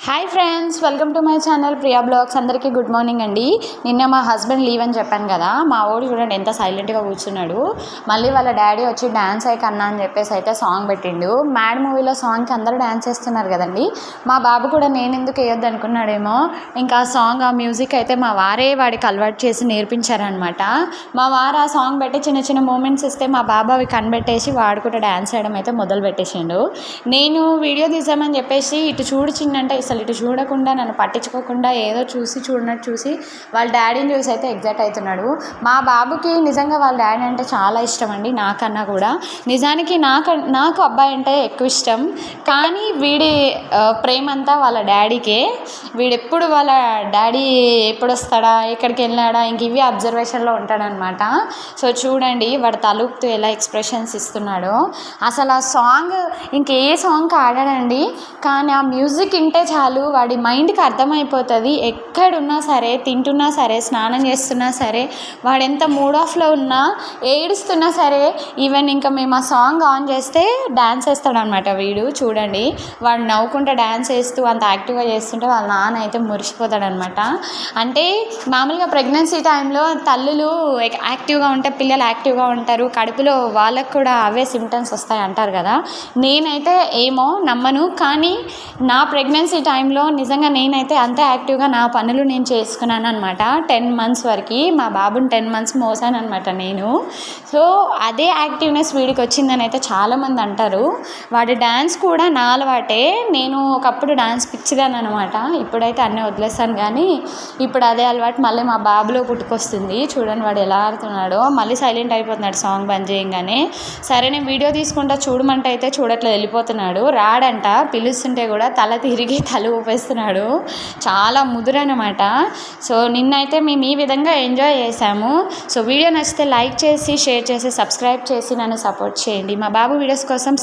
Hi friends, welcome to my channel Priya blogs. అందరికీ good morning అండి. నిన్న మా హస్బెండ్ లీవ్ అని చెప్పాను కదా, మా వాడు చూడండి ఎంత సైలెంట్గా కూర్చున్నాడు. మళ్ళీ వాళ్ళ డాడీ వచ్చి డ్యాన్స్ అయ్యి కన్నా అని చెప్పేసి అయితే సాంగ్ పెట్టిండు. మ్యాడ్ మూవీలో సాంగ్కి అందరూ డ్యాన్స్ చేస్తున్నారు కదండి. మా బాబు కూడా నేను ఎందుకు వేయొద్దు అనుకున్నాడేమో. ఇంకా ఆ సాంగ్, ఆ మ్యూజిక్ అయితే మా వారే వాడికి అలవాటు చేసి నేర్పించారనమాట. మా వారు ఆ సాంగ్ పెట్టి చిన్న చిన్న మూమెంట్స్ ఇస్తే మా బాబు అవి కనిపెట్టేసి వాడు కూడా డ్యాన్స్ చేయడం అయితే మొదలు పెట్టేసిండు. నేను వీడియో తీసామని చెప్పేసి ఇటు చూడు చిన్నంటే అసలు ఇటు చూడకుండా నన్ను పట్టించుకోకుండా ఏదో చూసి వాళ్ళ డాడీని చూసి అయితే ఎగ్జైట్ అవుతున్నాడు. మా బాబుకి నిజంగా వాళ్ళ డాడీ అంటే చాలా ఇష్టం అండి, నాకన్నా కూడా. నిజానికి నాకు అబ్బాయి అంటే ఎక్కువ ఇష్టం, కానీ వీడి ప్రేమ అంతా వాళ్ళ డాడీకే. వీడెప్పుడు వాళ్ళ డాడీ ఎప్పుడు వస్తాడా, ఎక్కడికి వెళ్ళాడా, ఇంక ఇవి అబ్జర్వేషన్లో ఉంటాడనమాట. సో చూడండి వాడు తలుపుతూ ఎలా ఎక్స్ప్రెషన్స్ ఇస్తున్నాడో. అసలు ఆ సాంగ్ ఇంకే సాంగ్కి ఆడాడండి, కానీ ఆ మ్యూజిక్ వింటే చాలు వాడి మైండ్కి అర్థమైపోతుంది. ఎక్కడున్నా సరే, తింటున్నా సరే, స్నానం చేస్తున్నా సరే, వాడు ఎంత మూడ్ ఆఫ్లో ఉన్నా, ఏడుస్తున్నా సరే, ఈవెన్ ఇంకా మేము ఆ సాంగ్ ఆన్ చేస్తే డ్యాన్స్ వేస్తాడనమాట వీడు. చూడండి వాడు నవ్వుకుంటే డ్యాన్స్ వేస్తూ అంత యాక్టివ్గా చేస్తుంటే వాళ్ళ నాన్న అయితే మురిసిపోతాడనమాట. అంటే మామూలుగా ప్రెగ్నెన్సీ టైంలో తల్లులు యాక్టివ్గా ఉంటే పిల్లలు యాక్టివ్గా ఉంటారు, కడుపులో వాళ్ళకు కూడా అవే సిమ్టమ్స్ వస్తాయి అంటారు కదా. నేనైతే ఏమో నమ్మను, కానీ నా ప్రెగ్నెన్సీ టైంలో నిజంగా నేనైతే అంతే యాక్టివ్గా నా పనులు నేను చేసుకున్నాను అనమాట. 10 months వరకు మా బాబుని 10 months మోసాను అనమాట నేను. సో అదే యాక్టివ్నెస్ వీడికి వచ్చిందని అయితే చాలామంది అంటారు. వాడి డ్యాన్స్ కూడా నా అలవాటే. నేను ఒకప్పుడు డ్యాన్స్ పిచ్చిదాన్ని అనమాట, ఇప్పుడైతే అన్నీ వదిలేస్తాను, కానీ ఇప్పుడు అదే అలవాటు మళ్ళీ మా బాబులో పుట్టుకొస్తుంది. చూడండి వాడు ఎలా ఆడుతున్నాడో. మళ్ళీ సైలెంట్ అయిపోతున్నాడు సాంగ్ బంద్ చేయగానే. సరే నేను వీడియో తీసుకుంటా చూడమంటే అయితే చూడట్లేదు, వెళ్ళిపోతున్నాడు. రాడంట, పిలుస్తుంటే కూడా తల తిరిగి తల ఊపేస్తున్నాడు. చాలా ముదురనమాట. సో నిన్నైతే మేము ఈ విధంగా ఎంజాయ్ చేసాము. సో వీడియో నచ్చితే లైక్ చేసి, షేర్ చేసి, సబ్స్క్రైబ్ చేసి నన్ను సపోర్ట్ చేయండి. మా బాబు వీడియోస్ కోసం